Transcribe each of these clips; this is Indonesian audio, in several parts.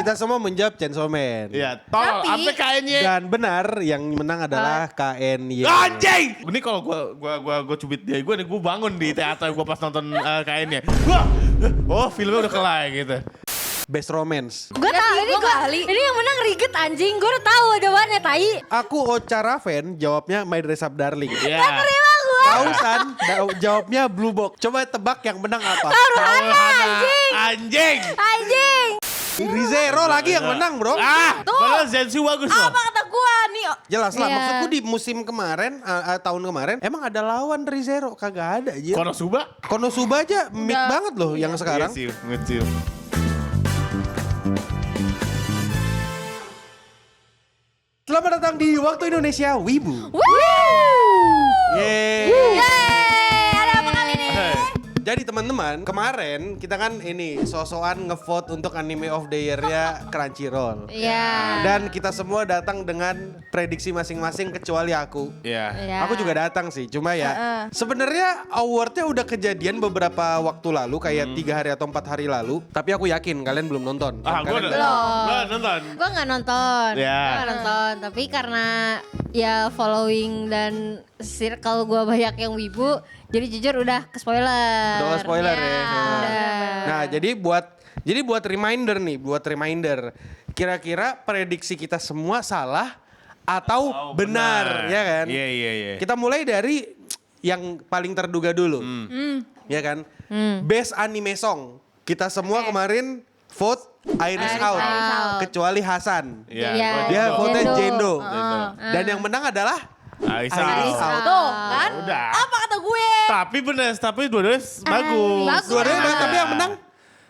kita semua menjawab Chainsaw Man. Iya, tolong sampai KN-nya. Dan benar yang menang adalah KNY. Anjing! Ini kalau gua cubit dia gue nih, gue bangun di teater gue pas nonton KN-nya. Oh, filmnya udah kelar gitu. Best Romance. Gue tau ini yang menang Riget anjing. Gue udah tahu jawabannya tai. Aku Ocha Raven jawabnya My Dress Up Darling. Iya. Kausan jawabnya Blue Box. Coba tebak yang menang apa? Anjing. Rizero lagi yang menang bro. Padahal Zensu bagus loh. Apa kata gue nih? Jelas lah Iya. maksudku di musim kemarin, tahun kemarin emang ada lawan Rizero. Kagak ada aja. Konosuba aja mid banget loh yang sekarang. Iya sih, ngecil. Selamat datang di Waktu Indonesia Wibu. Yeay. Ada apa kali ini? Jadi teman-teman, kemarin kita kan ini so-soan ngevote untuk anime of the year-nya Crunchyroll. Iya. Dan kita semua datang dengan prediksi masing-masing kecuali aku. Iya. Iya. Aku juga datang sih, cuma ya sebenarnya awardnya udah kejadian beberapa waktu lalu, kayak 3 hari atau 4 hari lalu. Tapi aku yakin kalian belum nonton. Gue Kalian nonton. Gue nggak nonton. Ya. Gue nggak nonton. Tapi karena ya following dan circle gue banyak yang wibu, jadi jujur udah ke spoiler. Udah spoiler ya. Udah. Nah, jadi buat reminder, kira-kira prediksi kita semua salah atau benar, ya kan? Iya. Kita mulai dari yang paling terduga dulu. Ya kan? Best anime song. Kita semua kemarin vote Iris Out. Kecuali Hasan. Iya. Dia vote Jendo. Jendo. Dan yang menang adalah Aisyah. Iris Out. Tuh kan? Udah. Apa kata gue? Tapi bener, dua-duanya bagus. Bagus. Dua-duanya bagus, tapi yang menang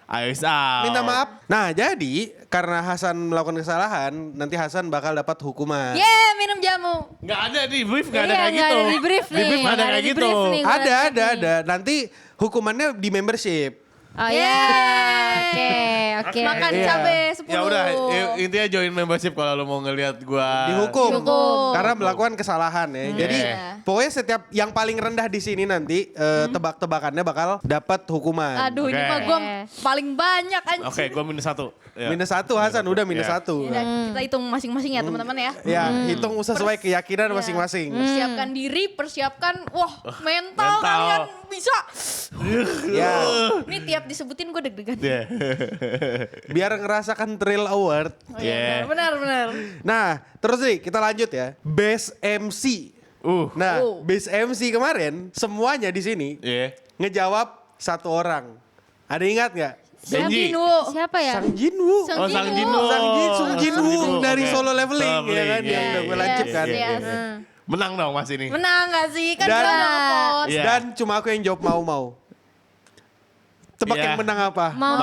Aisyah. minta maaf. Nah, jadi karena Hasan melakukan kesalahan, nanti Hasan bakal dapat hukuman. Minum jamu. Nggak ada di brief, nggak ada Iya, kayak nggak gitu. ada di brief nih. Di brief nggak ada Nggak kayak ada di gitu. brief nih. Ada. Nanti hukumannya di membership. Oh iya. Oke. Makan Iya. cabe 10. Ya udah, intinya join membership kalau lo mau ngelihat gua. Dihukum. Dihukum. Karena melakukan kesalahan ya. Jadi pokoknya setiap yang paling rendah di sini nanti tebak-tebakannya bakal dapat hukuman. Aduh, ini Oke. mah gue paling banyak anjing. Oke, gua -1. Ya. -1 Hasan, udah -1. Udah, kita hitung masing-masing ya teman-teman ya. Ya, hitung sesuai keyakinan masing-masing. Persiapkan diri, persiapkan, mental kalian bisa. Ya, Ini tiap disebutin gue deg-degan. Iya. biar ngerasakan thrill award. Oh iya, benar. Nah, terus nih kita lanjut ya. Best MC. Nah, Best MC kemarin semuanya di sini Iya. ngejawab satu orang. Ada ingat nggak? Denji. Siapa ya? Sang Jinwoo. Oh, Sang Jinwoo. Sung Jinwoo dari Oke. Solo Leveling ya kan, Iya, yang udah gue lancip kan. iya. Menang dong Mas ini. Menang gak sih? Kan Dan- kita udah nge-post. Iya. Dan cuma aku yang jawab mau. Tebak Iya. yang menang apa? Mau.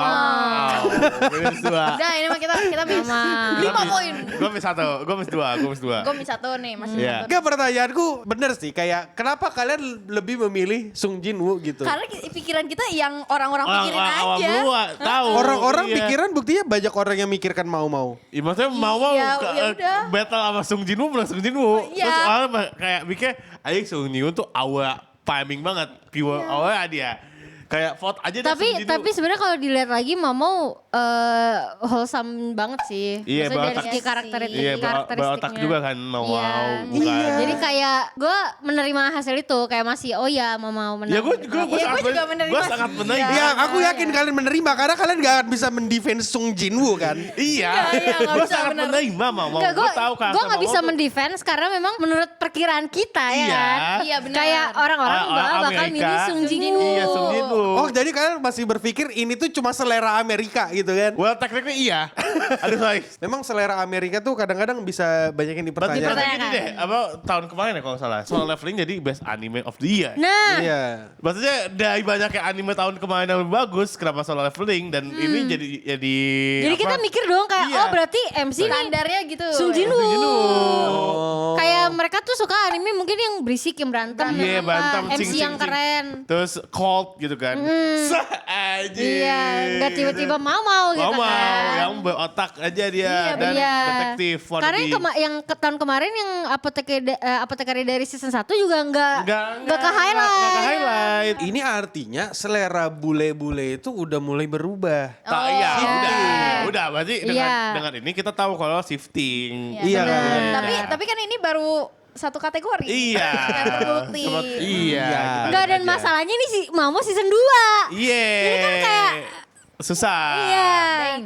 Minus 2. Udah ini mah kita miss. Mama. 5 poin. Gue -1, gue -2. Gue miss 1 nih masih Iya. satu. Enggak, pertanyaanku bener sih, kayak kenapa kalian lebih memilih Sung Jinwoo gitu? Karena pikiran kita yang orang-orang pikirin Awam aja. lu tahu. Orang-orang Iya. pikiran buktinya banyak orang yang mikirkan mau. Iya, maksudnya mau Iya, ya udah. battle sama Sung Jinwoo menang Sung Jinwoo. Iya. Terus orang kayak mikir, ayo Sung Jinwoo tuh aura timing banget, pure aura dia. Kayak vote aja deh Sung Jinwoo. Tapi sebenarnya kalau dilihat lagi Mamo wholesome banget sih. Iya, Maksudnya dari berotak. segi Iya, karakteristiknya. berotak juga kan mau Iya. bukan. Iya. Jadi kayak gue menerima hasil itu kayak masih mau menang. Ya gue Iya, gua juga menerima Gue sih. sangat menerima. Ya, aku yakin kalian menerima karena kalian gak akan bisa mendefense Sung Jinwoo kan. Iya, Iya, nggak gue bisa, sangat bener. menerima mau. Enggak, Gue tahu kan. gue nggak bisa mendefense karena memang menurut perkiraan kita ya Iya. kan. Iya, benar. Kayak orang-orang bakal Amerika. milih Sung Jinwoo. Iya, Sung Jinwoo. Oh, jadi kalian masih berpikir ini tuh cuma selera Amerika gitu kan? Well, technically iya. Aduh, sorry. Memang selera Amerika tuh kadang-kadang bisa banyak yang Berarti dipertanyakan. gini deh, apa tahun kemarin ya kalau nggak salah, Solo Leveling jadi best anime of the year. Nah, Iya. Maksudnya dari banyaknya anime tahun kemarin yang lebih bagus, kenapa Solo Leveling dan ini jadi jadi kita mikir dong kayak Iya. oh berarti MC nih Standarnya gitu. Sung Jinwoo. Oh. Kayak mereka tuh suka anime mungkin yang berisik, yang berantem, Iya, yang berantem, apa, MC cing, yang cing, keren. Terus cold gitu kan. Aja. Iya, nggak tiba-tiba mau gitu Mau kan. yang otak aja dia Iya, dan Iya. detektif wannabe. Karena yang tahun kemarin yang apotekari dari season 1 juga nggak ke highlight. Nggak ke highlight. Ini artinya selera bule-bule itu udah mulai berubah. Iya, Iya. udah berarti dengan ini kita tahu kalau shifting. Iya benar. kan? Tapi kan ini baru satu kategori. Iya. Yang terbukti. Iya. Enggak, dan masalahnya ini si Mamo season 2. Iya. Ini kan kayak susah. iya.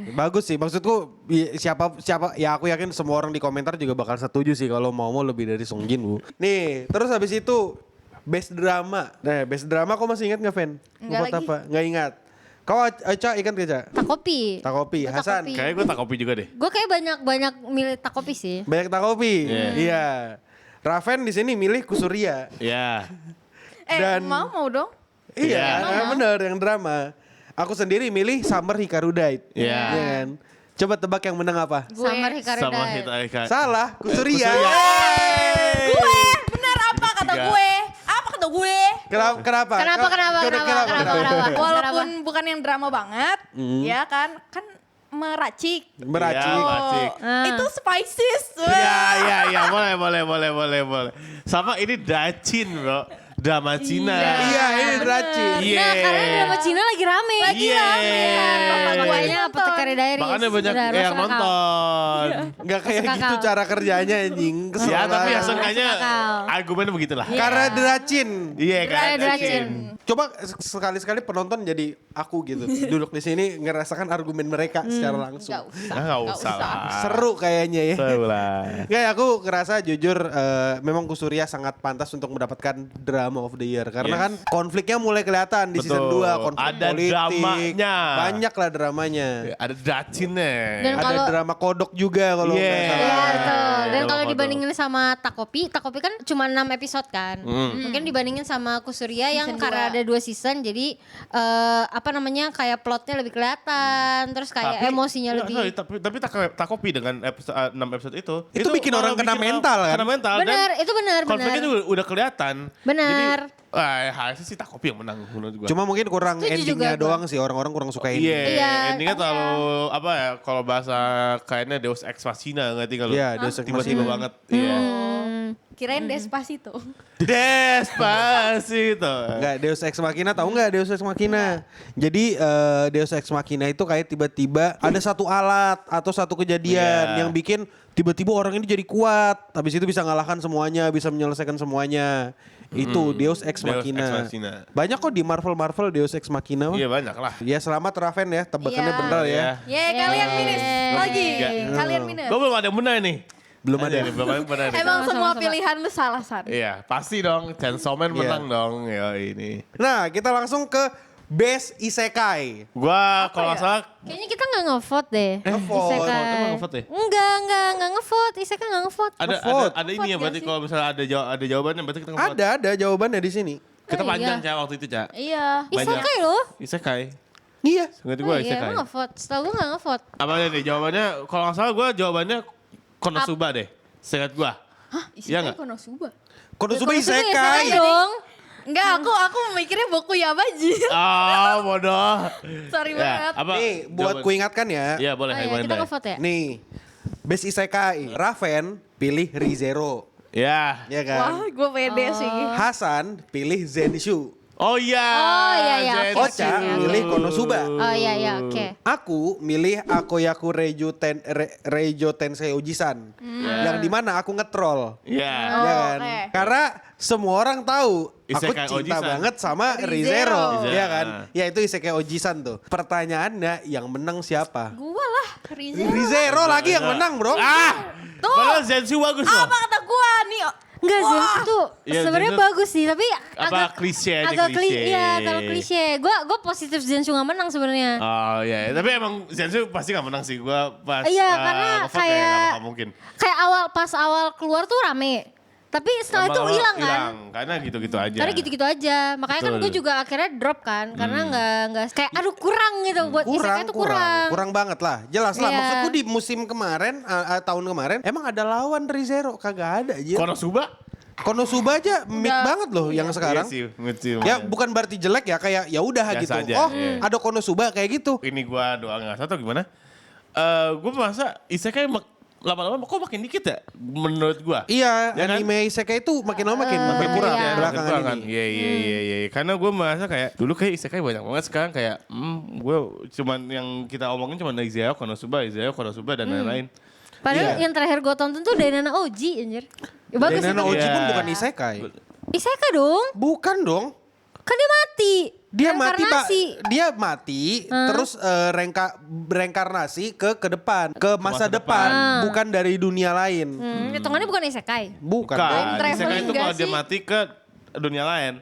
Bagus sih, maksudku siapa ya aku yakin semua orang di komentar juga bakal setuju sih kalau mau lebih dari Song Jin Woo. Nih, terus habis itu best drama. Nah, best drama kau masih ingat nggak, Fen? Enggak Vote lagi. apa? Nggak ingat. Kau Aca ingat gak, Ca? Takopi. Takopi, Gua Hasan. Takopi. Kayaknya gue tak kopi juga deh. Gue kayak banyak milih Takopi sih. Banyak Takopi. Iya. Iya. Raven di sini milih Kusuria. Iya. Mau dong. Iya, bener yang drama. Aku sendiri milih Summer Hikaru Died. Iya. Iya kan? Coba tebak yang menang apa? Summer Hikaru Sama Died. kita. Salah, Kusuria. Gue, bener apa kata Tiga. gue? Apa kata gue? Kenapa? Walaupun bukan yang drama banget, ya kan meracik. Meracik. Iya, meracik. Itu Spices. Iya, boleh. Sama ini Dacin, bro. Drama Cina. Iya, ini Dracin. Iya. Nah, karena drama Cina lagi rame. Lagi Iya. rame kan. Bapak gue Makanya nonton. Apotekari Diaries. Makanya banyak Udah, yang masuk akal. nonton. Nggak kayak Masuk gitu akal. cara kerjanya anjing. Kesel Ya, tapi banget. ya seenggaknya Masuk akal. argumennya begitulah. Karena Dracin. Iya kan? Dracin. Coba sekali-sekali penonton jadi aku gitu. Duduk di sini ngerasakan argumen mereka secara langsung. Gak usah. Nggak usah lah. Seru kayaknya ya. Seru lah. Kayak aku ngerasa jujur memang Kusuria sangat pantas untuk mendapatkan Drama of the Year. Karena Yes. kan konfliknya mulai kelihatan di season Betul. 2. Konflik Ada politik. dramanya. Banyak lah dramanya. Ada Dacinnya. Dan Ada kalau- drama kodok juga kalau Yeah. nggak salah. Iya betul. Dan Drama kalau kodok. dibandingin sama Takopi kan cuma 6 episode kan. Mungkin dibandingin sama Kusuria yang Season karena 2. ada 2 season jadi kayak plotnya lebih kelihatan, terus kayak emosinya Nggak, lebih. sorry, tapi Takopi dengan episode 6 episode itu Itu bikin orang malah kena mental kan? Kena mental. Benar, itu benar. Konfliknya itu udah kelihatan. Benar. Jadi, harusnya sih Takopi yang menang menurut gua. Cuma mungkin kurang Setuju endingnya juga gua. doang sih. Orang-orang kurang suka ending. Iya, Iya, endingnya terlalu apa ya? Kalau bahasa kayaknya Deus Ex Machina ngerti kalau Iya, Deus Ex tiba-tiba Machina. banget. Iya. Kirain Despacito. Despacito. Enggak, Deus Ex Machina tahu nggak Deus Ex Machina? Jadi Deus Ex Machina itu kayak tiba-tiba ada satu alat atau satu kejadian Iya. yang bikin tiba-tiba orang ini jadi kuat. Habis itu bisa ngalahkan semuanya, bisa menyelesaikan semuanya. Itu Deus Ex Deus Machina. Ex Machina. Banyak kok di Marvel Deus Ex Machina. Iya banyak lah. Ya selamat Raven ya, tebakannya Iya. bener ya. Iya. Kalian minus lagi. Tiga. Kalian minus. Gue belum ada yang benar nih. Belum ada. nih, belum ada yang benar nih. Emang Sama-sama, semua sama. pilihan lu salah, San. Iya, pasti dong. Chainsaw Man Iya. menang dong. Ya ini. Nah, kita langsung ke Best Isekai. Gua kalau nggak salah Kayaknya kita nggak nge-vote deh. Nge-vote. Isekai. Emang nge-vote ya? Nggak nge-vote. Isekai nggak nge-vote. Nge-vote. ada ini ya berarti kalau misalnya ada jawabannya berarti kita nge-vote. Ada jawabannya di sini. Kita Oh, panjang iya. Cak waktu itu Cak. Iya. Isekai loh. Isekai. Iya. Ngerti Oh gue iya, Isekai. emang nge-vote. Setahu gue nggak nge-vote. Apa nih jawabannya? Kalau nggak salah gue jawabannya Konosuba deh. Seingat gue. Hah, Iya Isekai nggak? Konosuba. Konosuba Isekai Isekai. dong. Enggak, aku mikirnya Boku Yabaji. Oh bodoh. Sorry Ya, banget. apa? Nih, buat jawaban- kuingatkan ya. Iya boleh. Oh iya, boleh, kita boleh. nge-vote ya. Nih, Best Isekai. Raven pilih Rizero. Ya. Ya kan? Wah, gue pede sih. Hasan pilih Zenshu. Oh iya. Oh, iya, iya, oke. Ocha milih Konosuba. Oh iya, oke. Aku milih Akoyaku Reijo Tensei Ojisan. Yang dimana aku nge-troll. Iya. Ya kan? oke. Karena semua orang tahu aku Isekai cinta Ojisan. banget sama Rizero. Rizero. Ya kan? Ya itu Isekai Ojisan tuh. Pertanyaannya yang menang siapa? Gua lah, Rizero. Rizero lagi yang menang, Bro. Tuh. Padahal Zensu bagus loh. Apa kata gua nih? Enggak sih, itu Iya, sebenarnya Zensu- bagus sih, tapi Apa klise aja agak klise. Iya, kalau klise. Gue positif Zensu nggak menang sebenarnya. Oh iya, tapi emang Zensu pasti gak menang sih. Gua pas Iya, karena nge-vote kayak nggak mungkin. Kayak pas awal keluar tuh rame. Tapi setelah itu Lama-lama hilang kan. hilang, karena gitu-gitu aja. Karena gitu-gitu aja. Makanya kan Betul. gue juga akhirnya drop kan. Karena nggak kayak aduh kurang gitu buat isekai itu kurang. kurang banget lah. Jelas lah. Iya. Maksudku di musim kemarin, tahun kemarin, emang ada lawan Rizero? Kagak ada aja. Konosuba? Konosuba aja mid banget loh yang sekarang. Iya sih, lucu. Ya bukan berarti jelek ya, kayak ya udah Biasa gitu. aja, Oh, iya. ada Konosuba kayak gitu. Ini gua doang nggak atau gimana? gue merasa isekai lama-lama kok makin dikit ya menurut gue. Iya, Ya kan? anime isekai itu makin lama makin kurang iya. belakangan ini. Iya. Karena gue merasa kayak dulu kayak isekai banyak banget, sekarang kayak gue cuman yang kita omongin cuman Izayao Konosuba dan lain-lain. Padahal yang terakhir gue tonton tuh Dainana Oji anjir. Ya, bagus Dan itu. Oji pun Iya. bukan isekai. Isekai dong. Bukan dong. Kan dia mati. Dia mati, Pak. Reinkarnasi. Dia mati terus reinkarnasi ke depan, ke masa depan, bukan dari dunia lain. Hitungannya bukan isekai. Bukan. Bukan. dong. traveling Isekai itu gak kalau dia sih? mati ke dunia lain.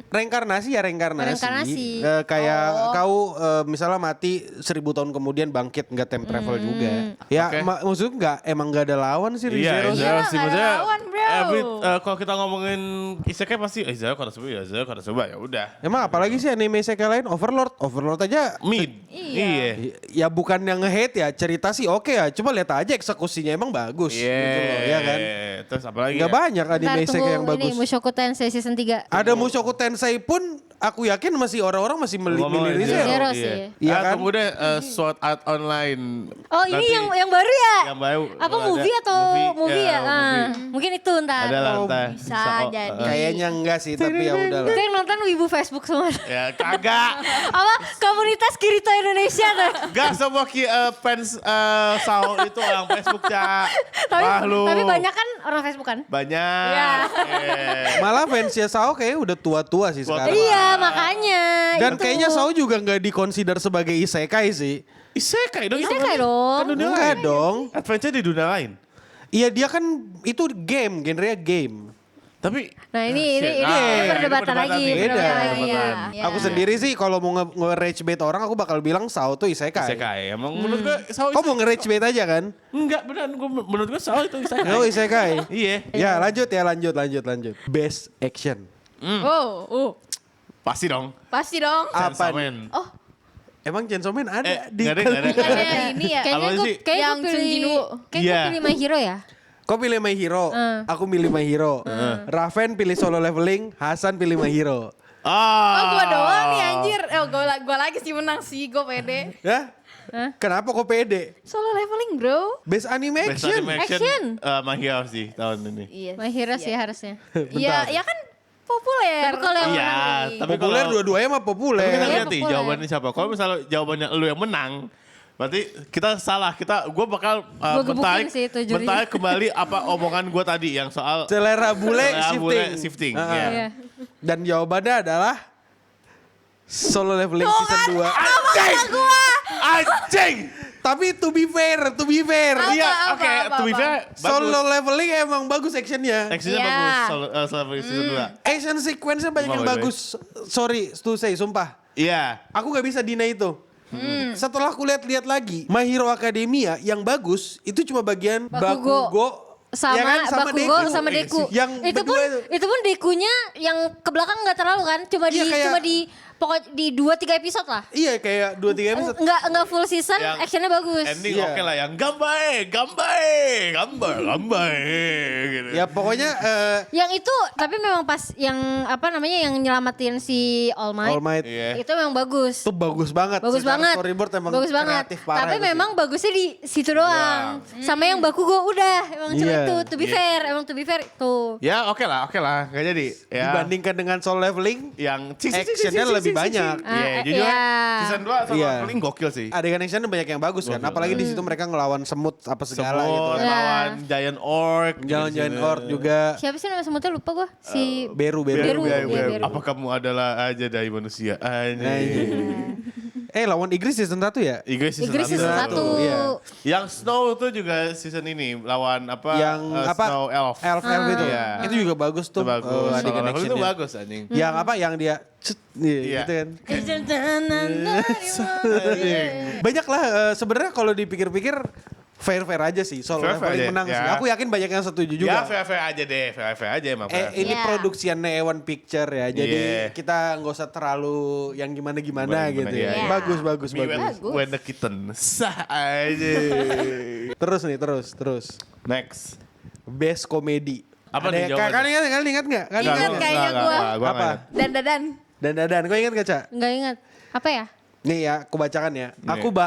Reinkarnasi ya reinkarnasi. Reinkarnasi. Kayak kau misalnya mati 1000 tahun kemudian bangkit, nggak time travel juga. Ya Oke. maksudnya emang nggak ada lawan sih Iya, Re:Zero. Izayao sih nggak ada maksudnya. lawan, bro. Kalau kita ngomongin isekai pasti Izayao Konosuba ya udah. Emang apalagi sih anime isekai lain? Overlord aja. Mid. Iya. Ya bukan yang nge-hate ya, cerita sih oke ya. Cuma lihat aja eksekusinya emang bagus gitu loh, ya kan? Terus apa lagi? Nggak banyak anime Ntar isekai yang tunggu ini bagus. Mushoku Tensei season 3. Ada Mushoku Tensei pun aku yakin masih orang-orang masih milih Re:Zero. Zero sih. Iya kan? Tunggu deh Sword Art Online. Oh ini Nanti yang baru ya? yang baru. Apa ada movie atau movie ya? movie. Mungkin itu ntar. Ada lah ntar. bisa jadi. Kayaknya enggak sih, tapi ya udahlah. Itu yang nonton wibu Facebook semua. Ya kagak. Apa komunitas Kirito Indonesia tuh. Gak semua fans Sao itu orang Facebook, Cak. Tapi banyak kan orang Facebook kan? Banyak. Iya. Malah fansnya Sao kayaknya udah tua-tua sih Tua-tua. sekarang. Iya makanya. Dan itu. kayaknya Sao juga nggak dikonsider sebagai isekai sih. Isekai dong. Isekai dong. Kan dunia Enggak lain. dong. Adventure di dunia lain. Iya dia kan itu game, genrenya game. Tapi Nah ini perdebatan lagi. nih. Beda. Perdebatan lagi ya. Iya. Aku sendiri sih kalau mau nge-rage bait orang aku bakal bilang Sao tuh isekai. Isekai. Emang menurut gue Sao Kau mau nge-rage bait aja kan? Enggak beneran. Menurut gue Sao itu Isekai. Oh isekai. Iya. Ya lanjut. Best action. Oh, Pasti dong. pasti dong. Apa Chainsaw nih? Man. Oh, Emang Chainsaw Man ada di nggak ada. bukannya ini ya. Kayaknya Apa gue sih? Yang pilih Chun Jinwoo. Kayak Iya. gue pilih My Hero ya. Kau pilih My Hero, aku pilih My Hero. Raven pilih Solo Leveling, Hasan pilih My Hero. Oh, gua doang nih anjir. Gua lagi sih menang sih, gua pede. Ya? Kenapa kok pede? Solo leveling, bro. Best anime Best action. Action. My Hero sih tahun ini. Iya. My Hero sih harusnya. Iya, ya kan populer. Tapi kalau yang Iya, tapi Populer kalau- dua-duanya mah Tapi kita populer. Iya, lihat nih populer. jawabannya siapa. Kalau misalnya jawabannya lu yang menang, berarti kita salah. Gue bakal Gua gebukin sih itu jurinya. bertarik kembali apa omongan gue tadi yang soal Selera bule selera bule shifting. shifting. Ah, Iya. Iya. Dan jawabannya adalah Solo Leveling season 2. Anjing! Tapi to be fair. Iya, Apa, oke. apa, To be apa? fair, Solo bagus. Leveling emang bagus actionnya. Actionnya Iya. bagus. Solo season 2. Action sequence-nya banyak yang Bagus, bagus. Sorry, to say, sumpah. Iya. Aku gak bisa deny itu. Setelah aku lihat-lihat lagi, My Hero Academia yang bagus itu cuma bagian Bakugo. Bakugo, Sama, ya kan? Bakugo sama Deku. Yang itu pun berdua itu pun Dekunya yang ke belakang nggak terlalu kan? Cuma Iya, kayak- cuma di pokok di 2-3 episode lah. Iya kayak 2-3 episode. Enggak full season, Yang actionnya bagus. Ending Iya. oke lah yang gambae gitu. Ya pokoknya Yang itu tapi memang pas yang apa namanya yang nyelamatin si All Might. All Might Iya. Itu memang bagus. itu bagus banget. Bagus Secara banget. Storyboard emang bagus banget. kreatif parah Tapi itu sih. memang bagusnya di situ doang. Sama yang Bakugo udah emang cuma Iya. itu. To be fair, emang to be fair itu. Ya oke lah, gak jadi. Ya. Dibandingkan dengan Solo Leveling, yang actionnya lebih banyak. Iya, Ah, jujur iya. season 2 sama Iya. paling gokil sih. adegan actionnya banyak yang bagus kan. Apalagi di situ mereka ngelawan semut apa segala gitu. Semut, kan. Iya. lawan Giant Orc. Jalan-jalan gitu. Orc juga. Siapa sih nama semutnya lupa gue? Si Beru. Beru. Iya, Beru. Apa kamu adalah aja dari manusia? Anjing. Lawan Inggris season 1 ya? Inggris Inggris season 1. Iya. Yang Snow tuh juga season ini lawan apa? Yang apa? Snow Elf. Elf itu. Iya. Itu juga bagus Itu tuh. bagus. Adegan Soalnya itu actionnya. bagus anjing. Yang apa? Yang dia Iya. gitu kan. Banyak lah sebenarnya kalau dipikir-pikir fair-fair aja sih. Solo Fair-fair Leveling aja, menang ya. sih. Aku yakin banyak yang setuju Ya juga. fair-fair aja deh, fair-fair aja emang. fair. Ini Iya. produksiannya Ewan Picture ya. Jadi Iya. kita nggak usah terlalu yang gimana-gimana Gimana-gimana, gitu ya. iya. Bagus. Me when the kitten. Sah aja. Terus nih, terus. Next. Best komedi. Apa Ada nih yang- jawabannya? Kalian ingat nggak? Ingat kayaknya gua. Apa? Dan Dan Kau ingat gak, Ca? Enggak ingat. Apa ya? Nih ya, aku bacakan ya.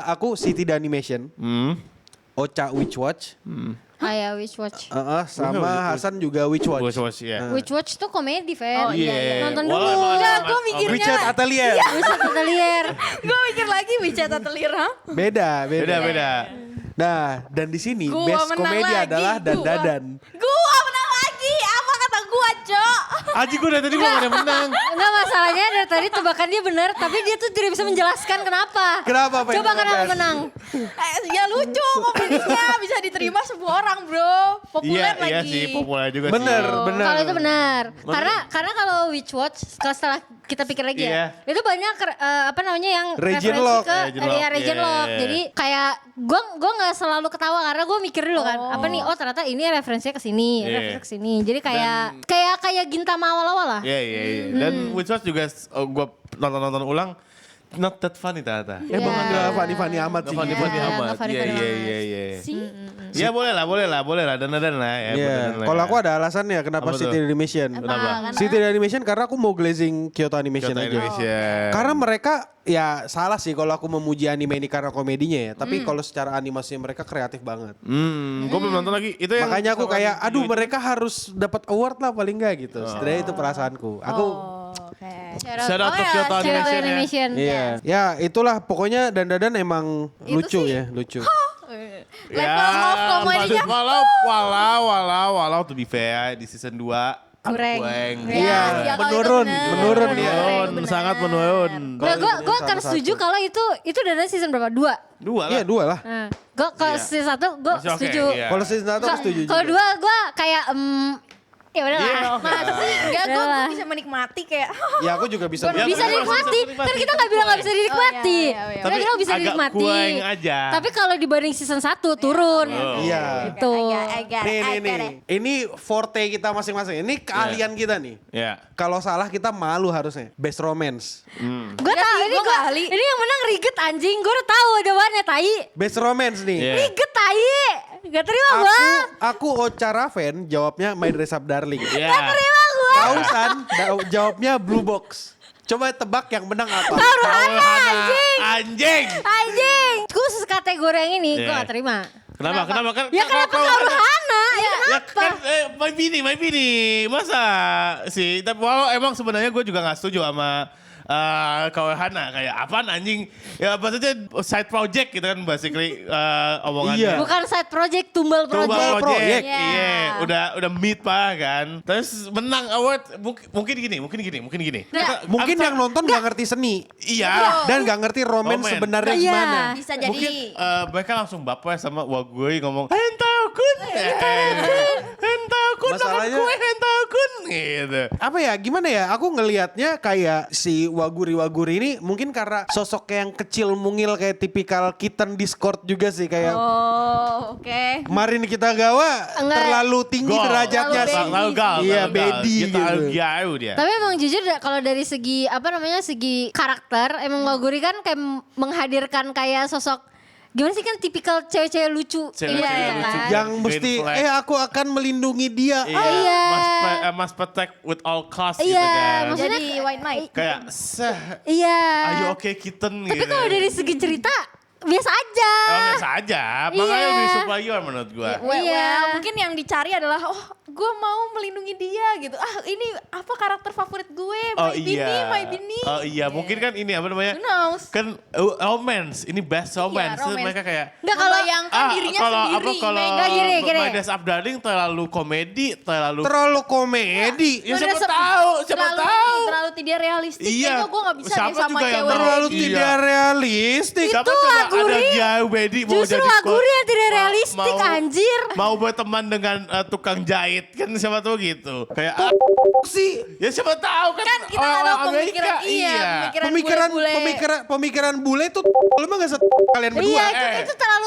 Aku City The Animation, Ocha Witch Watch, Kayak Witch Watch. sama Hasan juga Witch Watch. Watch ya. Witch Watch tuh komedi, Fer. Oh, iya. Nonton Wah, dulu. emang ada- Enggak, gue mikirnya. Witchet Atelier. Witch Atelier. Gue mikir lagi WeChat Atelier, ha? Beda. Beda. Nah, dan di sini Gua best menang komedi lagi, adalah Dandadan. Gua menang lagi. Apa kata gua, Cok? Aji gue dari tadi gue gak ada menang. Enggak, masalahnya dari tadi tebakan dia benar, tapi dia tuh tidak bisa menjelaskan kenapa. Kenapa, Pen? Coba kenapa Pen? menang? Ya lucu komedinya, bisa diterima semua orang, Bro. Populer lagi. Iya sih, populer juga Bener, sih. bener. Kalau itu benar. Karena kalau Witch Watch, kalau setelah kita pikir lagi Iya. ya, itu banyak apa namanya yang Region referensi lock. ke Region lock, region iya. lock. Jadi kayak gue nggak selalu ketawa karena gue mikir dulu kan, apa nih? Oh ternyata ini referensinya ke sini, Iya. referensinya ke sini. Jadi kayak Gintama awal-awal lah. Iya. Dan Witch Watch juga gue nonton ulang. Not that funny ternyata. Emang Iya. nggak funny-funny amat sih. Funny Iya, amat. nggak funny-funny Iya. Sih. Ya boleh lah. Dan lah ya. Iya. dandan-dandan Kalau lah aku ada alasannya kenapa Apa City tuh? Animation. Kenapa? City Animation karena aku mau glazing Kyoto Animation Kyoto aja. Animation. Karena mereka ya salah sih kalau aku memuji anime ini karena komedinya ya. Tapi kalau secara animasi mereka kreatif banget. Gue belum nonton lagi. Itu yang Makanya aku kayak, aduh video- mereka harus dapat award lah paling nggak gitu. Sebenarnya itu perasaanku. Aku Oke. Shout out to ya, Kyoto Kyoto Animation ya. Animation. iya. Ya itulah pokoknya Dandadan emang Itu lucu sih. ya, lucu. Level of komedinya. Walau to be fair di season 2 Kurang. Iya, Ya, kalau menurun, itu bener. menurun dia. Menurun, sangat menurun. Nah, gue akan Satu-satu. setuju kalau itu dari season berapa? 2. 2 Iya lah. 2 lah. Nah, gue kalau Iya. season 1 gue Masih oke, setuju. iya. Kalau season 1 aku setuju Kalau juga. 2 gue kayak ya udah Iya, lah. oke. Masa sih? Enggak, gue Udah lah. bisa menikmati kayak. Ya aku juga bisa. Ya, Bisa bener, dinikmati. bisa Kan kita nggak bilang nggak bisa dinikmati. Oh, iya. Kita bilang bisa agak dinikmati. kurang aja. Tapi kalau dibanding season 1 turun. Iya. Gitu. Nih. Ini forte kita masing-masing. Ini keahlian kita nih. Ya. Kalau salah kita malu harusnya. Best romance. Gue Ya tau sih, ini gua gue nggak ahli. ini yang menang Riget anjing. Gue udah tahu jawabannya tai. Best romance nih. Iya. Riget tai. Gak terima gue. Aku Ocha Raven jawabnya My Dress Up Darling. Ya. Terima gue. Kau San jawabnya Blue Box. Coba tebak yang menang apa? Hana anjing. Anjing. Anjing. Khusus kategori yang ini gue Iya. gak terima. Kenapa? Kan Ya kenapa Kaoru Hana? Ya Ya kenapa? kan, my bini. Masa sih? Tapi walau emang sebenarnya gue juga gak setuju sama Hana. Kayak apaan anjing? Ya maksudnya side project gitu kan basically omongannya. Iya. Bukan side project, tumbal Tumbal project. project, Iya. iya, udah meet pak kan. Terus menang award, mungkin gini. Mungkin yang nonton gak ngerti seni. Iya. Dan gak ngerti romance Romance. sebenarnya Iya. gimana. Bisa jadi. Mungkin mereka langsung baper sama Wagui ngomong Hentaokun. Hentaokun, Masalahnya- Hentaokun gitu. Apa ya gimana ya aku ngelihatnya kayak si Waguri ini mungkin karena sosok yang kecil mungil kayak tipikal kitten Discord juga sih kayak Oh, oke. Marin Kitagawa Enggak. terlalu tinggi Gol. derajatnya Terlalu sih. Lalu gal. Iya, lalu gal. Bedi Dia terlalu gitu. jauh dia. Tapi emang jujur kalau dari segi segi karakter emang Waguri kan kayak menghadirkan kayak sosok gimana sih kan tipikal cewek-cewek lucu. Cewek-cewek Iya, lucu. kan? Yang Green mesti flag. aku akan melindungi dia. iya. Must protect with all cost gitu Iya, kan. maksudnya Jadi white knight. Kayak, Iya. ayo oke kitten Tapi gitu. kalau dari segi cerita biasa aja. Oh, biasa aja, makanya Iya. lebih superior menurut gua. Iya. Mungkin yang dicari adalah gue mau melindungi dia gitu. Ini apa karakter favorit gue? My Bini. Oh iya, mungkin kan ini apa namanya? Who knows? Kan romance, ini best romance. Terus romance. mereka kayak Enggak kalau Membayangkan dirinya kalau sendiri. apa kalau Nggak, gini. My Dress Up Darling terlalu komedi, terlalu Terlalu komedi. ya Udah siapa tahu, siapa tahu. Terlalu tidak realistis. Iya. Kayaknya gue gak bisa Siapa deh sama juga yang cewek. mau? Terlalu Iya. tidak realistis. Siapa Itu coba Aguri. ada jauh Bedi mau Justru jadi Aguri yang tidak realistik anjir. Mau berteman dengan tukang jahit kan siapa tahu gitu. Kayak Sih. ya siapa tahu kan, Kan kita gak tahu orang pemikiran. Amerika. Iya, Pemikiran bule-bule. bule tuh lu mah gak kalian berdua. Iya, Eh. itu terlalu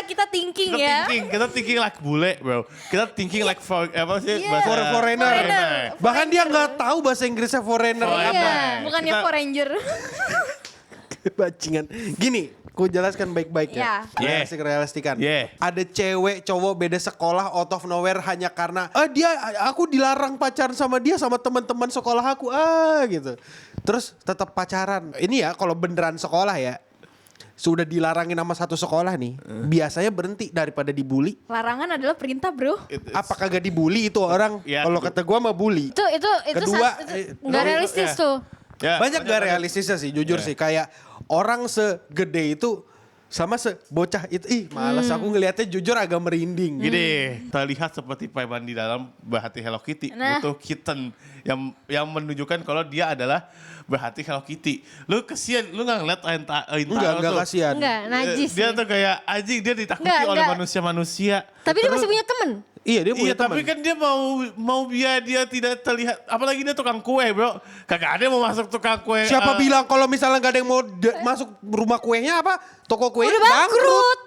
Kita thinking Kita ya. kita thinking like bule, bro. Kita thinking like apa sih Iya. bahasa Foreigner. Foreigner. Bahkan dia nggak tahu bahasa Inggrisnya foreigner Foreigner. apa. Iya. Bukannya Kita- Power Ranger. Bajingan. Gini, Ku jelaskan baik-baik ya. Yeah. Realistik-realistikan. Yeah. Ada cewek cowok beda sekolah out of nowhere hanya karena aku dilarang pacaran sama dia sama teman-teman sekolah aku gitu. Terus tetap pacaran. Ini ya kalau beneran sekolah ya. Sudah dilarangin sama satu sekolah nih, biasanya berhenti daripada dibully. Larangan adalah perintah, bro. Apa kagak dibully itu orang? Ya, Kalau kata gua mah bully. Itu Kedua, nggak realistis ya. tuh. Ya, banyak gak realistisnya sih, jujur sih. Kayak orang segede itu sama sebocah itu, malas aku ngelihatnya jujur agak merinding. Gini, terlihat seperti preman di dalam berhati Hello Kitty, butuh kitten yang menunjukkan kalau dia adalah berhati Hello Kitty. Lu kesian, lu nggak ngeliat Enggak kasihan. Enggak, najis Dia sih. tuh kayak anjing, dia ditakuti Enggak, oleh enggak. manusia-manusia. Tapi dia masih punya temen. Iya dia punya Iya, tapi teman. kan dia mau biar dia tidak terlihat, apalagi dia tukang kue, bro. Kagak ada yang mau masuk tukang kue. Siapa bilang kalau misalnya gak ada yang mau masuk rumah kuenya apa? Toko kuenya Udah bangkrut.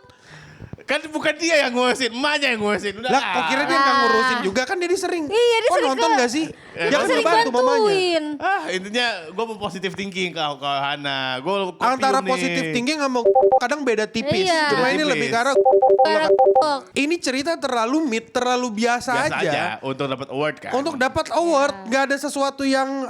Kan bukan dia yang ngurusin, emaknya yang ngurusin. Udah. Lah kok kira dia nggak ngurusin juga kan dia sering. Iya, dia Kok sering nonton ke- gak sih? Dia Dia kan sering ngebantu mamanya. bantuin. Intinya gue mau positive thinking ke Hana. Gue Antara positif thinking sama kadang beda tipis. Iya. Cuma Beda ini tipis. lebih karena Kayak ini cerita terlalu mid, terlalu biasa, biasa aja untuk dapat award kan. Untuk dapat award, nggak ada sesuatu yang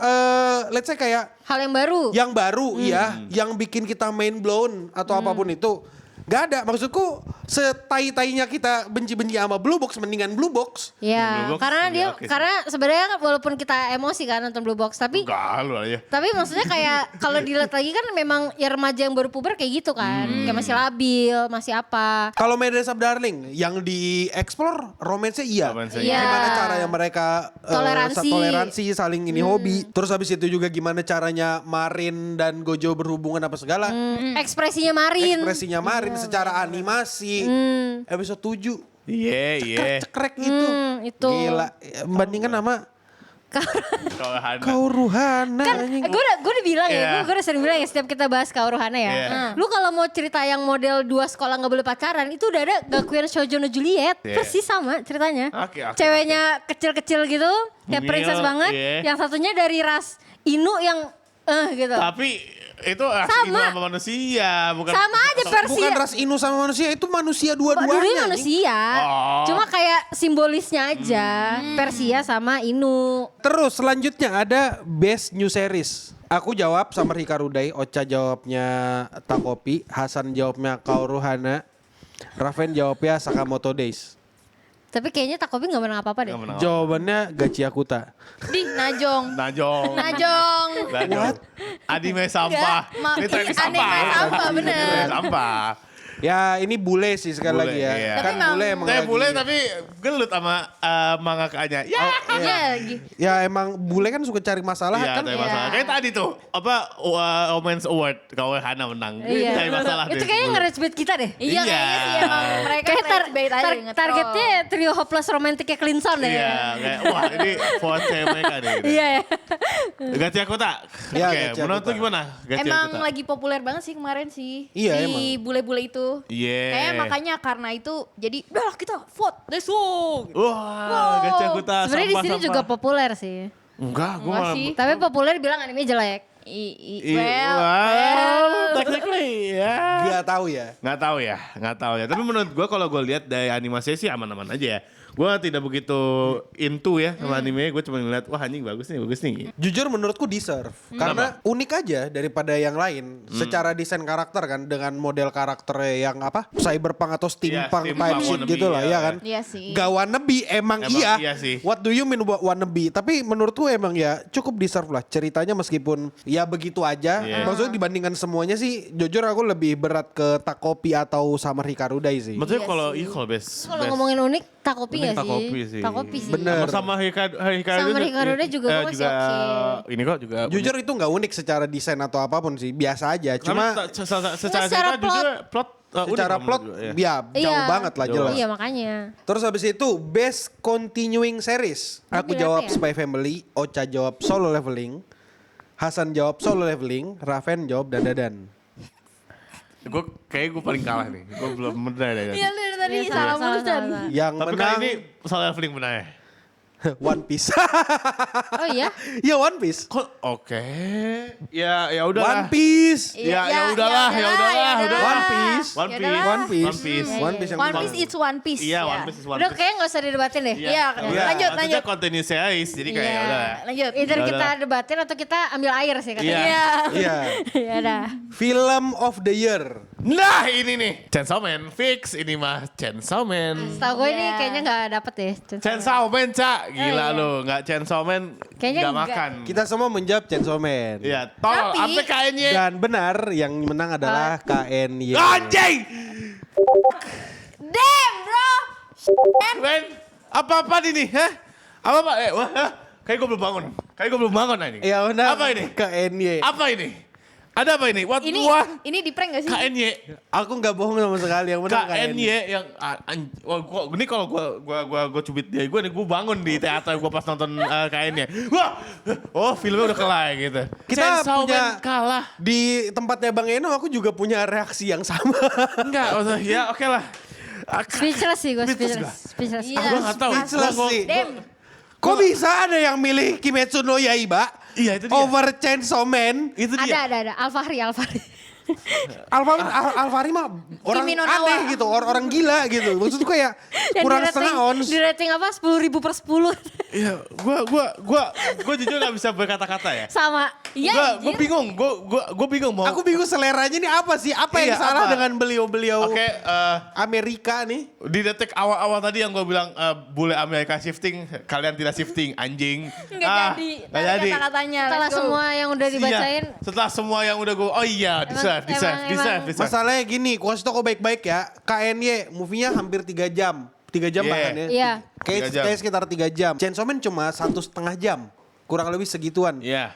let's say kayak hal yang baru. yang baru ya, yang bikin kita mind blown atau apapun itu. Gak ada, maksudku setai-tainya kita benci-benci sama Blue Box, mendingan Blue Box. Ya, Blue Box karena ya, dia oke sih. karena sebenarnya walaupun kita emosi kan nonton Blue Box, tapi Enggak lu aja. maksudnya kayak kalau dilihat lagi kan memang ya remaja yang baru puber kayak gitu kan. Kayak masih labil, masih apa. Kalau Medes of Darling, yang di-explore romance-nya iya. Romance-nya iya. Gimana caranya mereka toleransi, saling ini hobi. Terus habis itu juga gimana caranya Marin dan Gojo berhubungan apa segala. Ekspresinya Marin. Ekspresinya Marin secara animasi. Episode 7. Iya. Cekrek itu. itu. Gila. Bandingkan sama Kalau Hana. Kauruhana. Kan gue udah bilang Iya. ya, gue udah sering bilang ya setiap kita bahas Kauruhana ya. Iya. Lu kalau mau cerita yang model 2 sekolah gak boleh pacaran, itu udah ada Gakuen Shoujo no Juliet. Iya. Persis sama ceritanya. Oke. Ceweknya kecil-kecil gitu, kayak Mungil, princess banget. iya. Yang satunya dari ras Inu yang gitu. Tapi itu ras Sama. Inu sama manusia, bukan. Sama aja versi. Bukan ras Inu sama manusia, itu manusia Dua-duanya dua-duanya. manusia. Oh. Cuma kayak simbolisnya aja. Persia sama Inu. Terus selanjutnya ada Best New Series. Aku jawab Summer Hikaruday, Ocha jawabnya Takopi, Hasan jawabnya Kauruhana, Raven jawabnya Sakamoto Days. Tapi kayaknya Takopi gak menang apa-apa deh. Nggak menang. Jawabannya Gachiakuta. Di Najong. Najong. Najong. What? Anime sampah. Ini tren Anime sampah. sampah, bener. Tren sampah. Ya ini bule sih sekali Bule, lagi ya. iya. Kan Tapi bule emang Saya lagi- boleh tapi gelut sama mangakanya. Ya. Iya. Ya emang bule kan suka cari masalah Iya, kan. cari masalah. Kayak tadi tuh, Romance Award, kalau Hana menang. Iya. Cari masalah Itu deh. kayaknya nge-rage bait kita deh. Iya Iya. kayaknya sih emang mereka Kayak bait aja nge-troll. targetnya trio hopeless romantiknya Clinton deh. Iya, kayak wah ini forte mereka deh. Iya ya. Ganti aku tak? Iya, Oke, Gachi menurut Akuta. lu gimana? Gachi Emang Akuta? lagi populer banget sih kemarin sih. Iya, si bule-bule itu. Iya. Kayaknya makanya karena itu jadi udah lah kita vote. Let's go. Wah, Gachi Akuta Sebenarnya di sini sampah-sampah. juga populer sih. Enggak, gue Enggak malah. sih. Tapi populer bilang anime jelek. Technically ya. Gak tahu ya. Nggak tahu ya. Tapi menurut gue kalau gue lihat dari animasi sih aman-aman aja ya. Gue tidak begitu into ya sama anime. Gue cuma ngeliat wah anjing bagus nih. Jujur menurutku deserve. Karena unik aja daripada yang lain. Secara desain karakter kan. Dengan model karakternya yang apa. Cyberpunk atau steampunk steampunk, type shit wannabe, gitu lah ya. ya kan. Iya sih. Gak wannabe emang Iya iya. sih. What do you mean wannabe? Tapi menurutku emang ya cukup deserve lah. Ceritanya meskipun ya begitu aja. Iya. Maksudnya dibandingkan semuanya sih. Jujur aku lebih berat ke Takopi atau Summer Hikaruday sih. Maksudnya Iya kalau sih. kalau best. Kalau ngomongin unik, Takopi Unik gak sih? Takopi sih. Takopi sih. Bener. Sama Hikaruday. Sama Hikaruday juga gue masih oke. Ini kok juga. Jujur itu nggak unik secara desain atau apapun sih. Biasa aja. Cuma secara Secara cerita plot. jujur plot. unik secara menurut plot gue, ya. ya jauh Iya. banget lah Jauh. jelas. Iya makanya. Terus habis itu best continuing series. Aku Pilih jawab apa ya? Spy Family, Ocha jawab Solo Leveling, Hasan jawab Solo Leveling, Raven jawab Dandadan. Gue paling kalah nih. Gue belum benar deh. Iya dari tadi Iya, salah salah, mulu salah, Dan. salah. Yang Tapi menang kali ini soal leveling benar ya. One Piece. Oh iya? Ya One Piece. Oke. Ya udahlah. One Piece. Ya udahlah. One Piece. One Ya Piece. udahlah. One Piece. One Piece. One Piece yang One menang. Piece it's One Piece. Iya, ya. One Piece is One Udah Piece. kayaknya gak usah didebatin deh. Iya, Iya. lanjut. Maksudnya continuous series, jadi kayak Iya. udah. Lanjut. Either Ya kita udah. debatin atau kita ambil air sih katanya. Iya. Iya. Iya. Ya dah. Film of the Year. Nah ini nih, Chainsaw Man fix ini mah Chainsaw Man. Setahu gue ini Iya. kayaknya gak dapet ya. Chainsaw Man Cak, gila iya. lu, nggak Chainsaw Man Kayaknya nggak nggak. makan. Kita semua menjawab Chainsaw Man. Iya, tolol, Tapi- sampai KNY. Dan benar yang menang adalah KNY. Anjing! Damn bro. Men, apa-apa ini, hah? Apa-apa? Wah, kayak gue belum bangun anjing. Ya benar. Apa ini? KNY. Apa ini? Ada apa ini? Ini di prank gak sih? KNY. Aku nggak bohong sama sekali yang menang KNY yang ini kalau gua cubit dia gue nih gue bangun di teater gue pas nonton KNY. Wah, oh filmnya udah kelar gitu. Kita Chainsaw punya Man kalah. Di tempatnya Bang Eno aku juga punya reaksi yang sama. Enggak, ya oke lah. Speechless sih gue, Speechless speechless. Iya. Gue nggak tahu. Speechless sih. Damn. Kok bisa ada yang milih Kimetsu no Yaiba Iya itu dia. over Chainsaw Man? Itu dia. Ada. Alfahri. Alvari mah orang Kimi no Na wa. aneh gitu, orang gila gitu. Maksudku kayak kurang setengah ons. Di rating apa? 10.000 per 10. Iya, gue jujur nggak bisa berkata-kata ya. Sama. Iya. Gue bingung, gue bingung mau. Aku bingung seleranya ini apa sih? Apa yang Iya, salah apa? dengan beliau-beliau Oke, Amerika nih? di detik awal-awal tadi yang gue bilang bule Amerika shifting, kalian tidak shifting, anjing. Nggak jadi. Nggak Tarik jadi. kata-katanya. Setelah let's go. semua yang udah dibacain. Iya, setelah semua yang udah gue, oh iya, deserve. Masalahnya gini, aku kasih tau kok baik-baik ya. KNY movie-nya hampir 3 jam. 3 jam Yeah. bahkan ya. Iya. Tiga jam. Kayak sekitar 3 jam. Chainsaw Man cuma 1,5 jam. Kurang lebih segituan. Iya.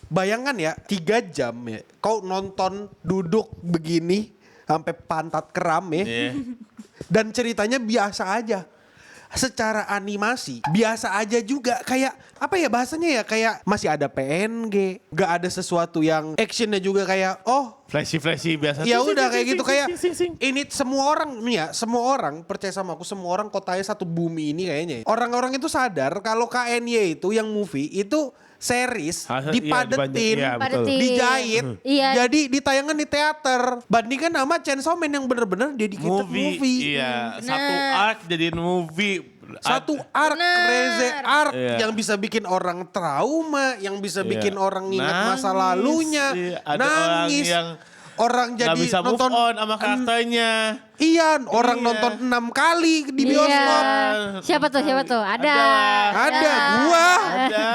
Bayangkan ya, 3 jam ya. Kau nonton duduk begini sampai pantat kram ya. Iya. Dan ceritanya biasa aja. Secara animasi biasa aja juga, kayak apa ya bahasanya ya, kayak masih ada PNG, gak ada sesuatu yang actionnya juga kayak Flashy biasa. ya udah kayak gitu, kayak sing. ini semua orang nih ya, semua orang percaya sama aku, semua orang kotanya satu bumi ini kayaknya. Orang-orang itu sadar kalau KNY itu yang movie itu series Iya, dipadetin, iya, betul. Padetin. dijahit, Iya. jadi ditayangkan di teater. Bandingkan sama Chainsaw Man yang bener-bener dedicated movie. Iya, satu Bener. arc jadiin movie. Satu arc, Bener. Reze arc Iya. yang bisa bikin orang trauma, yang bisa Iya. bikin orang ingat masa Nangis, lalunya, iya. Ada nangis, orang yang orang Gak jadi bisa move nonton on sama karakternya. Iya, orang Iya. nonton 6 kali di bioskop. Iya. Siapa tuh? Ada. Ada gua. Ada.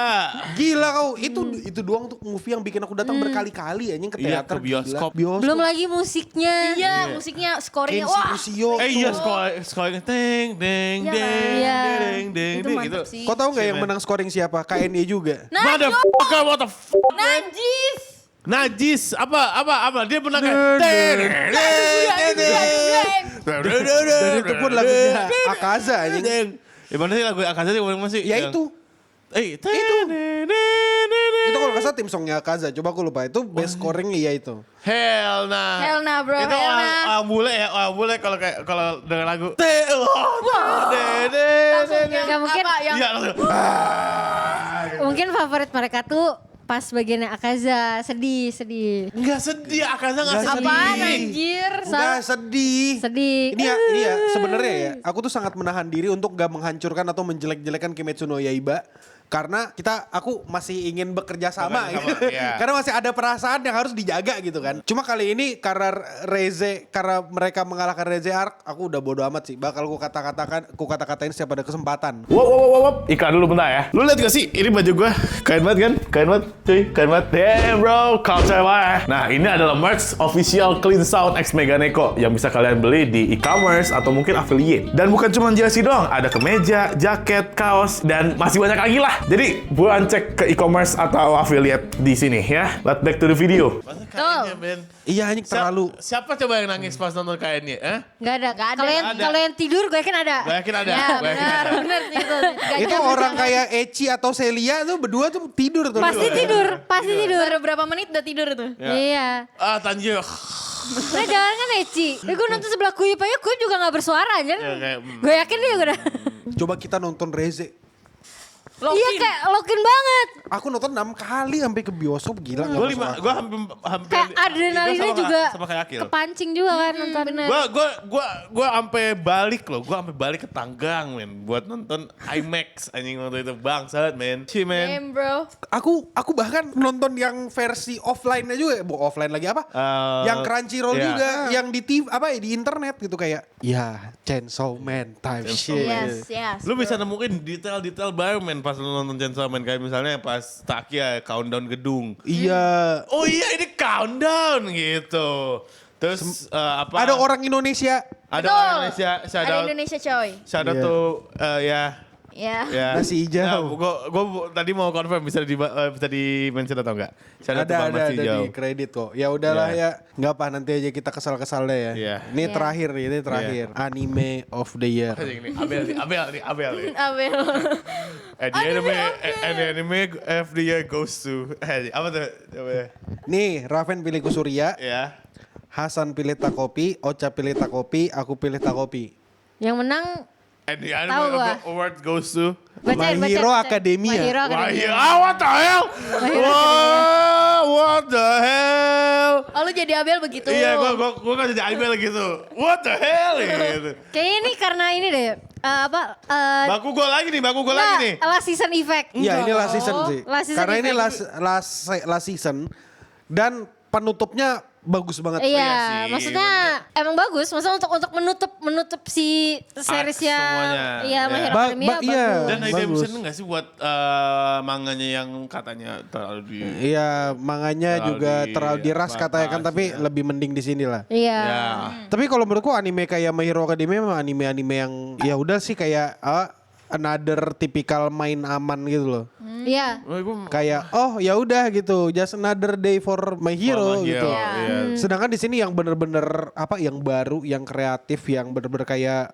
Gila kau, itu doang tuh movie yang bikin aku datang berkali-kali anjing ke Iya, teater. ke bioskop. Gila. Belum lagi musiknya. Iya, musiknya, skornya. Kenshi Wah. Kusio. Iya, tuh. scoring deng deng Iya, deng Iya. deng deng Itu deng mantep gitu. sih. Kau tahu nggak yang menang scoring siapa? KNY juga. Motherfucker, what the fuck? Najis. Najis, apa? Dia menang kan? Dan itu pun lagunya Akaza anjing. Ya mana sih lagu Akaza sih? Mana sih? Ya itu. Itu. Itu kalau nggak salah tim songnya Akaza. Coba aku lupa. Itu best scoring iya itu. Hell nah. Hell nah, bro, Itu hell orang, nah. orang bule ya, orang bule kalau denger lagu. Langsung yang Nggak mungkin. apa yang Iya langsung. Mungkin favorit mereka tuh pas bagiannya Akaza. Sedih. Enggak sedih, Akaza enggak sedih. apaan anjir? Enggak sedih. Sedih. Ini ya sebenarnya ya. Aku tuh sangat menahan diri untuk gak menghancurkan atau menjelek-jelekan Kimetsu no Yaiba. Karena aku masih ingin bekerja sama Bekerja sama, gitu. iya. Karena masih ada perasaan yang harus dijaga gitu kan. Cuma kali ini karena mereka mengalahkan Reze Arc, aku udah bodo amat sih. Bakal ku kata-katain setiap ada kesempatan. Wow. Ikan dulu bentar ya. Lu lihat gak sih? Ini baju gua keren banget kan? Keren banget, cuy. Keren banget. Damn bro, culture banget. Nah ini adalah merch official Clean Sound X Meganeko yang bisa kalian beli di e-commerce atau mungkin affiliate. Dan bukan cuma jersey doang, ada kemeja, jaket, kaos, dan masih banyak lagi lah. Jadi buruan cek ke e-commerce atau affiliate di sini ya. Let's back to the video. Iya anjing terlalu. Siapa coba yang nangis pas nonton KN-nya? Gak ada. Nggak ada. Kalau yang tidur gue yakin ada. Gue yakin ada. Ya, Gue yakin ada. benar itu. Itu orang kayak Eci atau Celia tuh berdua tuh tidur tuh. Pasti tidur. Baru berapa menit udah tidur tuh. Iya. Ah Tanjir. Nah jangan kan Eci. Gue nonton sebelah Kuyup aja Kuyup juga gak bersuara aja. Ya, kayak, Gue yakin dia udah. Coba kita nonton Reze. Iya kayak lock-in banget. Aku nonton 6 kali sampai ke bioskop gila. nggak Gue masuk akal. gue hampir Kayak adrenalinnya sama- juga sama kayak Akil. kepancing juga kan nonton. Gue sampai balik loh, gue sampai balik ke Tanggang men buat nonton IMAX anjing waktu itu bangsat men. Ci men. Damn bro. Aku bahkan nonton yang versi offline-nya juga, offline lagi apa? Yang Crunchyroll iya. juga, yang di TV apa ya di internet gitu kayak ya Chainsaw Man type shit. Yes. Lu bisa nemuin detail-detail baru men pas lu nonton Chainsaw Man kayak misalnya pas Takia countdown gedung. Iya. Oh iya ini countdown gitu. Terus apa? Ada orang Indonesia. Ada Betul. orang Indonesia. Ada Indonesia coy. Shout out Iya. tuh ya. Ya. Ya. Nasi hijau. Gue tadi mau confirm bisa di mention atau enggak? Shout out tuh Bang Ada Nasi hijau. di kredit kok. Ya udahlah Iya. ya, nggak apa nanti aja kita kesal-kesal deh ya. Iya. Ini Iya. terakhir nih, ini terakhir. Anime of the year. Anjing nih, Abel nih. Abel. And the anime of the year goes to apa tuh? Apa ya? Nih, Raven pilih Kusurya, Ya. Hasan pilih Takopi, Ocha pilih Takopi, aku pilih Takopi. Yang menang And the Tahu anime gua. award goes to bacain, My Hero bacain. Academia. My Hero Wah, Academia. what the hell? Wah, what the hell? Oh lu jadi Abel begitu. Iya, gua kan jadi Abel gitu. What the hell gitu. Kayaknya ini karena ini deh. Baku gol lagi nih. Last season effect. Iya, ini last season sih. Last season Karena ini effect. last season dan penutupnya bagus banget. Iya, sih, maksudnya emang bagus. Maksudnya untuk menutup si seriesnya. semuanya. Iya, My Iya. Hero Academia iya. bagus. Dan ada Bagus. bisa nggak sih buat manganya yang katanya terlalu di... Iya, manganya juga terlalu diras katanya kan, tapi ya. lebih mending di sini lah. Iya. Ya. Tapi kalau menurutku anime kayak My Hero Academia memang anime-anime yang ya udah sih kayak another tipikal main aman gitu loh. Iya. Oh, gua- Kayak ya udah gitu, just another day for my hero My gitu. Hero, iya. Sedangkan di sini yang bener-bener yang baru, yang kreatif, yang bener-bener kayak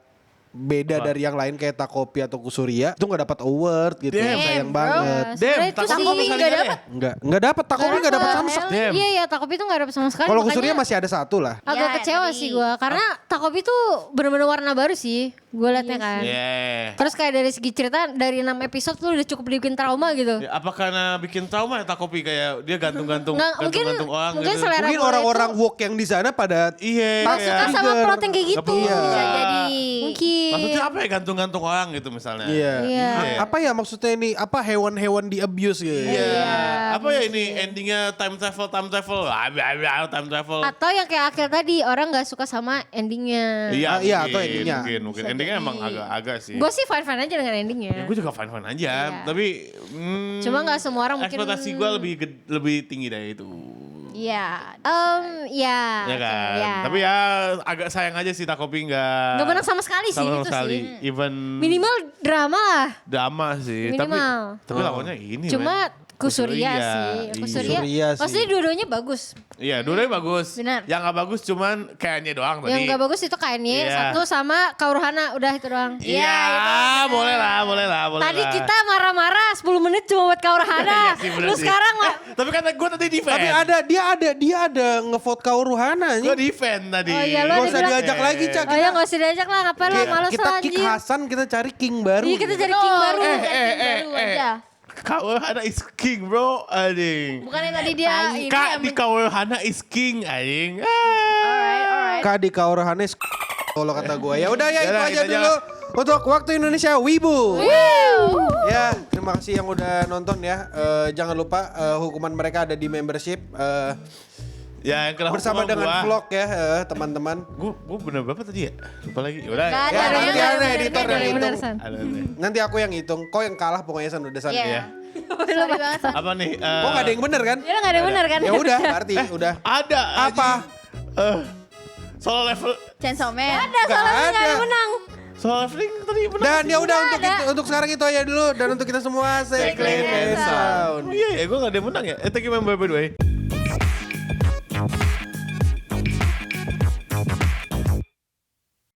beda dari yang lain kayak Takopi atau Kusurya itu nggak dapat award gitu. Damn, Sayang bro. banget. Sebenarnya itu Takopi sih nggak nggak dapat. dapat. Nggak dapat Takopi nggak dapat samsak. Damn. Iya, iya, Takopi tuh gak dapet sama sekali. Kalau makanya Kusurya masih ada satu lah. agak Ya, kecewa tadi. sih gue. Karena Takopi tuh bener-bener warna baru sih. Gue liatnya kan. Yeah. Terus kayak dari segi cerita, dari 6 episode tuh udah cukup bikin trauma gitu. Ya, apa karena bikin trauma ya Takopi kayak dia gantung-gantung Nggak, gantung-gantung orang mungkin gitu. selera Mungkin gue orang-orang itu woke yang di sana pada Iya. nggak suka kayak- sama trigger. plot yang kayak gitu. Iya. Bisa jadi. Mungkin. Maksudnya apa ya gantung-gantung orang gitu misalnya. Iya. Iya. Apa ya maksudnya ini? Apa hewan-hewan di abuse gitu? Iya. Apa ya ini endingnya time travel. Time travel. Atau yang kayak akhir tadi, orang gak suka sama endingnya. Iya, Iya, mungkin, atau endingnya. Mungkin Bisa endingnya jadi. emang agak-agak sih. Gue sih fine-fine aja dengan endingnya. Ya, gue juga fine-fine aja. Iya. Tapi Cuma nggak semua orang mungkin- ekspektasi gue lebih tinggi dari itu. Iya. Ya. Ya kan. Ya. Tapi ya agak sayang aja sih Takopi nggak. Gak menang sama sekali sih sama itu sekali. sih. Even Minimal drama lah. drama sih. Minimal. Tapi lawannya ini. Cuma men. Kusurya sih. Iya. Kusurya. Kusurya sih. Maksudnya dua-duanya bagus. Iya, dua-duanya bagus. Benar. Yang gak bagus cuman kayaknya doang tadi. Yang gak bagus itu KNY, Iya. satu sama Kauruhana, udah itu doang. Iya, boleh lah. Tadi kita marah-marah 10 menit cuma buat Kauruhana. Iya sih, bener Lu sih. sekarang lah. Tapi kan gue tadi defend. Tapi dia ada ngevote Kauruhana Gue nih. defend tadi. Oh iya, lu Gak ada usah bilang- diajak lagi, Cak. Oh ya gak usah diajak lah, ngapain lah, males Kita lah kick anjir. Hasan, kita cari king baru. Iya kita cari king baru. Baru aja. Kauruhana is king bro, anjing. Bukannya tadi dia ini Kak yang di Kauruhana is king, anjing. Alright. Kak di Kauruhana kalau kata gue. Ya udah ya itu Yaudah, aja itu aja. dulu untuk Waktu Indonesia Wibu. Ya, terima kasih yang udah nonton ya. Jangan lupa hukuman mereka ada di membership Ya yang kena bersama hukuman dengan gua. vlog ya teman-teman. Gue bener berapa tadi ya? Lupa lagi. Udah. Gak ada, Ya, ada, nanti ada, ada editor Bener, yang bener, hitung. San. Ada. Nanti aku yang hitung. Kau yang kalah pokoknya San udah San. Iya. Iya. Sorry banget. San. Apa nih? Kok gak ada yang bener kan? Ya gak ada yang bener kan? Ya udah, berarti udah. Ada. Apa? Solo level. Chainsaw Man. Ada Gak salahnya gak ada ada. yang menang. Solo leveling tadi menang. Dan ya udah Nggak ada. untuk sekarang itu aja dulu dan untuk kita semua say clean and sound. Oh iya ya, gue gak ada yang menang ya. Thank you member by the way.